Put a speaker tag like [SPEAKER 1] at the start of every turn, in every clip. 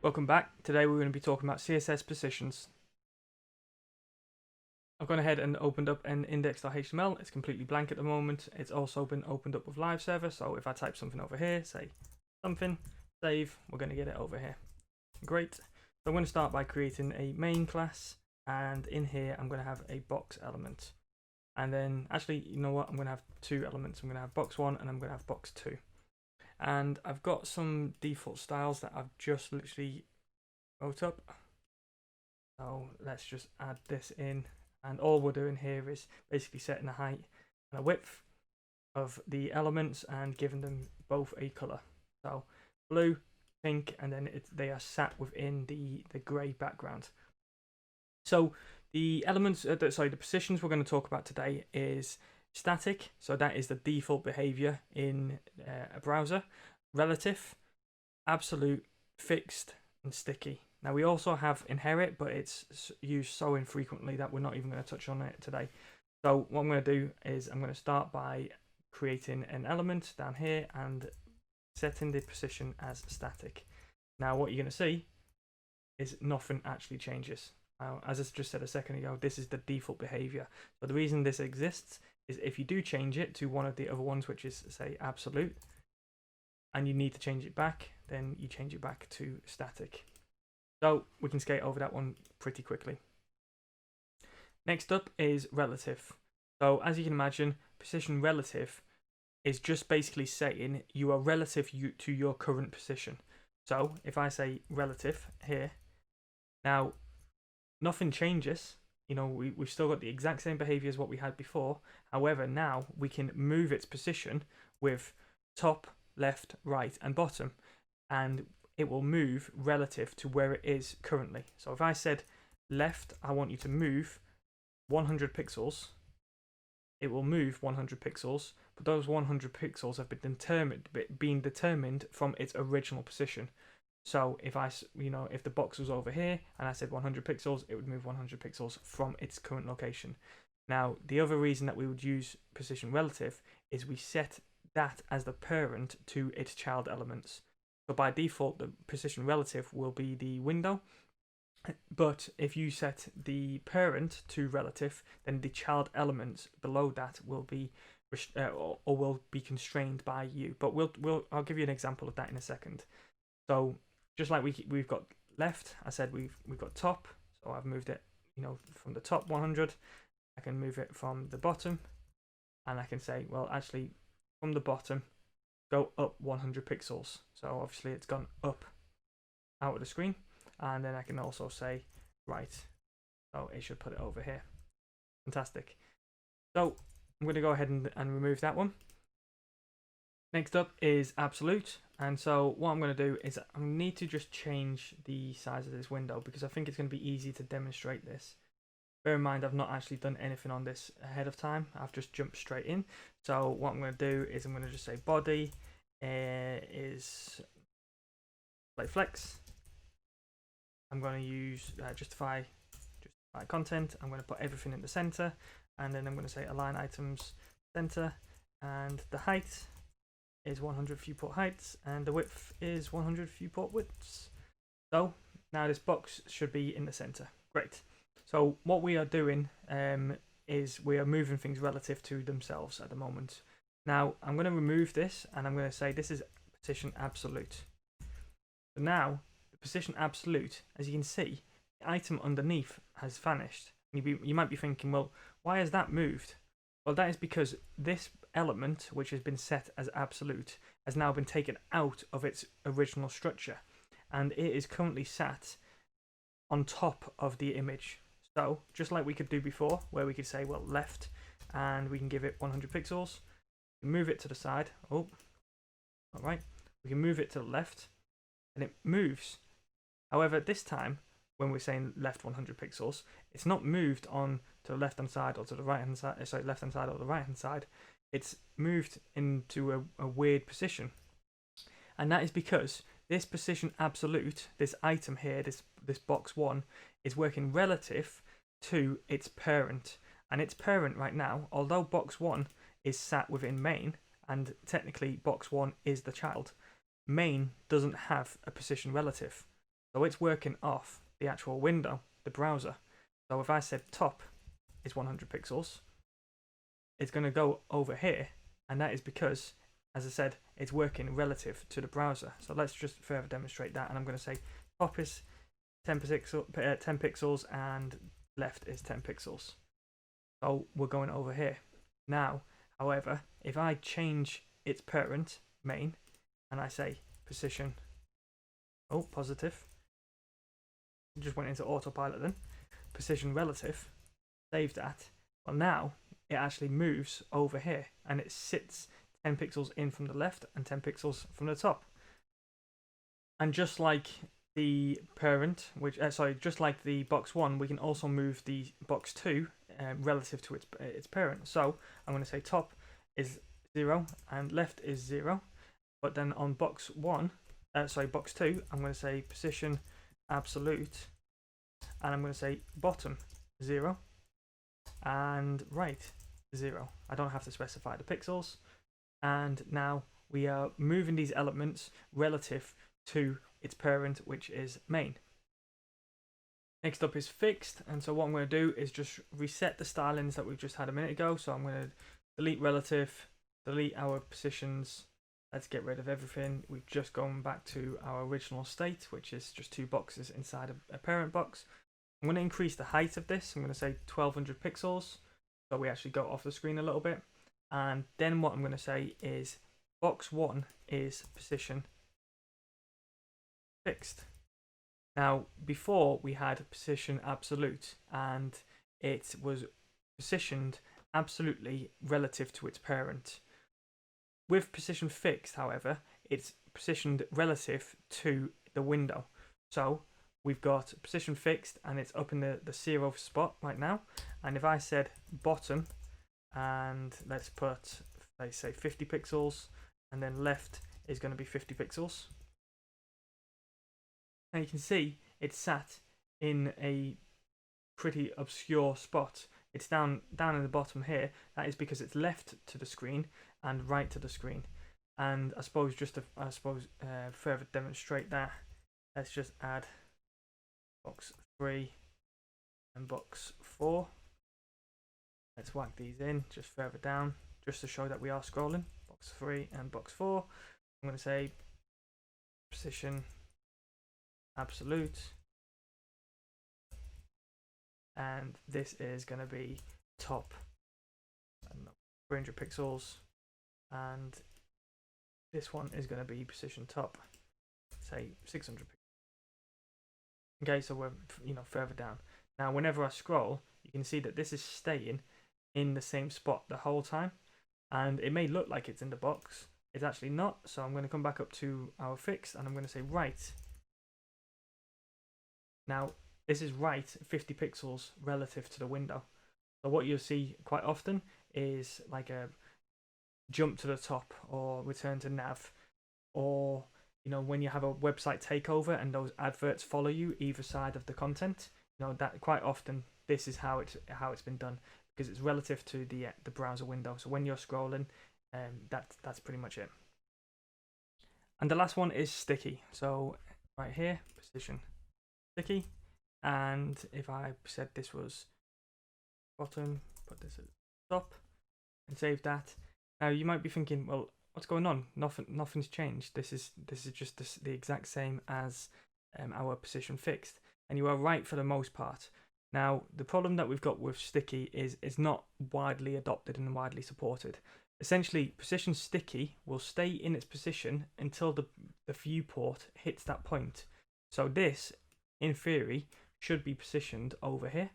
[SPEAKER 1] Welcome back. Today we're going to be talking about CSS positions. I've gone ahead and opened up an index.html. It's completely blank at the moment. It's also been opened up with live server. So if I type something over here, say something, save, we're going to get it over here. Great. So I'm going to start by creating a main class, and in here I'm going to have a box element. And then actually, you know what? I'm going to have two elements. I'm going to have box 1 and I'm going to have box 2. And I've got some default styles that I've just literally wrote up. So let's just add this in, and all we're doing here is basically setting a height and a width of the elements and giving them both a color. So blue, pink, and then they are sat within the gray background. So the elements, the positions we're going to talk about today is static, so that is the default behavior in a browser, relative, absolute, fixed, and sticky. Now we also have inherit, but it's used so infrequently that we're not even going to touch on it today. So what I'm going to do is I'm going to start by creating an element down here and setting the position as static. Now what you're going to see is nothing actually changes. As I just said a second ago, this is the default behavior. So the reason this exists is if you do change it to one of the other ones, which is say absolute, and you need to change it back, then you change it back to static. So we can skate over that one pretty quickly. Next up is relative. So as you can imagine, position relative is just basically saying you are relative to your current position. So if I say relative here, now nothing changes. You know, we've still got the exact same behavior as what we had before. However, now we can move its position with top, left, right, and bottom, and it will move relative to where it is currently. So if I said left, I want you to move 100 pixels, it will move 100 pixels, but those 100 pixels have been determined from its original position. So if if the box was over here and I said 100 pixels, it would move 100 pixels from its current location. Now, the other reason that we would use position relative is we set that as the parent to its child elements. So by default, the position relative will be the window. But if you set the parent to relative, then the child elements below that will be or will be constrained by you. But I'll give you an example of that in a second. So just like we've got left, I said we've got top, so I've moved it, from the top 100. I can move it from the bottom, and I can say, well, actually, from the bottom, go up 100 pixels. So obviously it's gone up out of the screen, and then I can also say right. So it should put it over here. Fantastic. So I'm going to go ahead and remove that one. Next up is absolute, and so what I'm going to do is I need to just change the size of this window because I think it's going to be easy to demonstrate this. Bear in mind, I've not actually done anything on this ahead of time. I've just jumped straight in. So what I'm going to do is I'm going to just say body is like flex. I'm going to use justify content. I'm going to put everything in the center, and then I'm going to say align items center, and the height is 100 viewport heights, and the width is 100 viewport widths. So now this box should be in the center. Great. So what we are doing is we are moving things relative to themselves at the moment. Now I'm going to remove this, and I'm going to say this is position absolute. So now the position absolute, as you can see, the item underneath has vanished. You might be thinking, well, why has that moved? Well, that is because this element, which has been set as absolute, has now been taken out of its original structure, and it is currently sat on top of the image. So just like we could do before, where we could say, well, left, and we can give it 100 pixels, move it to the side. Oh, all right. We can move it to the left, and it moves. However, this time, when we're saying left 100 pixels, it's not moved on to the left hand side or to the right hand side. Sorry, left hand side or the right hand side. It's moved into a weird position, and that is because this position absolute, this item here, this box 1, is working relative to its parent, and its parent right now, although box 1 is sat within main, and technically box 1 is the child, main doesn't have a position relative. So it's working off the actual window, the browser. So if I said top is 100 pixels, it's going to go over here, and that is because, as I said, it's working relative to the browser. So let's just further demonstrate that, and I'm going to say top is 10 pixels and left is 10 pixels. So we're going over here. Now, however, if I change its parent, main, and I say position, positive, just went into autopilot then, position relative, save that, well now it actually moves over here and it sits 10 pixels in from the left and 10 pixels from the top. And just like the parent, just like the box 1, we can also move the box 2 relative to its parent. So I'm going to say top is 0 and left is 0, but then on box 2, I'm going to say position absolute, and I'm going to say bottom 0 and right 0. I don't have to specify the pixels, and now we are moving these elements relative to its parent, which is main. Next up is fixed, and so what I'm going to do is just reset the stylings that we've just had a minute ago. So I'm going to delete relative, delete our positions. Let's get rid of everything. We've just gone back to our original state, which is just 2 boxes inside of a parent box. I'm going to increase the height of this. I'm going to say 1200 pixels, so we actually go off the screen a little bit. And then what I'm going to say is box 1 is position fixed. Now, before we had position absolute, and it was positioned absolutely relative to its parent. With position fixed, however, it's positioned relative to the window. So we've got position fixed and it's up in the 0th spot right now. And if I said bottom, and let's put, let's say 50 pixels, and then left is going to be 50 pixels. Now you can see it's sat in a pretty obscure spot. It's down in the bottom here. That is because it's left to the screen and right to the screen. And I suppose just to further demonstrate that, let's just add box 3 and box 4. Let's whack these in just further down, just to show that we are scrolling. Box 3 and box 4. I'm going to say position absolute, and this is going to be top 300 pixels, and this one is going to be position top, say 600 pixels. Okay, so we're further down. Now whenever I scroll, you can see that this is staying in the same spot the whole time, and it may look like it's in the box. It's actually not. So I'm going to come back up to our fix, and I'm going to say right. Now, this is right 50 pixels relative to the window. So what you'll see quite often is like a jump to the top or return to nav, or when you have a website takeover and those adverts follow you either side of the content, that quite often this is how it's been done, because it's relative to the browser window. So when you're scrolling, that's pretty much it. And the last one is sticky. So right here, position sticky, and if I said this was bottom, put this at the top and save that. Now you might be thinking, well, what's going on? Nothing's changed. This is just the exact same as our position fixed, and you are right for the most part. Now the problem that we've got with sticky is it's not widely adopted and widely supported. Essentially, position sticky will stay in its position until the viewport hits that point. So this, in theory, should be positioned over here,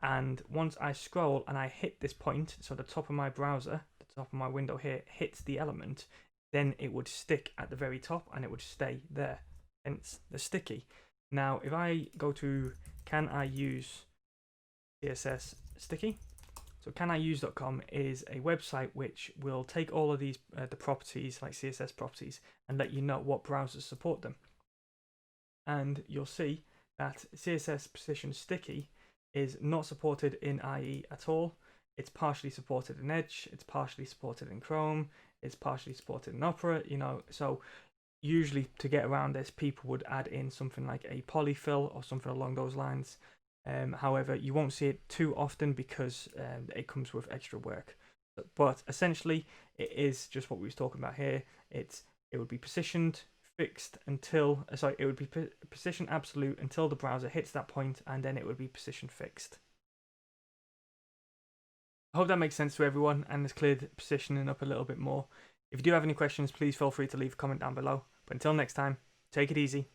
[SPEAKER 1] and once I scroll and I hit this point, so the top of my browser, the top of my window here hits the element, then it would stick at the very top and it would stay there, hence the sticky. Now if I go to can I use CSS sticky, so caniuse.com is a website which will take all of these the properties like CSS properties and let you know what browsers support them. And you'll see that CSS position sticky is not supported in IE at all. It's partially supported in Edge, it's partially supported in Chrome, it's partially supported in Opera, so usually to get around this, people would add in something like a polyfill or something along those lines. However, you won't see it too often because it comes with extra work. But essentially, it is just what we was talking about here. It would be positioned fixed until it would be position absolute until the browser hits that point, and then it would be position fixed. I hope that makes sense to everyone and has cleared positioning up a little bit more. If you do have any questions, please feel free to leave a comment down below. But until next time, take it easy.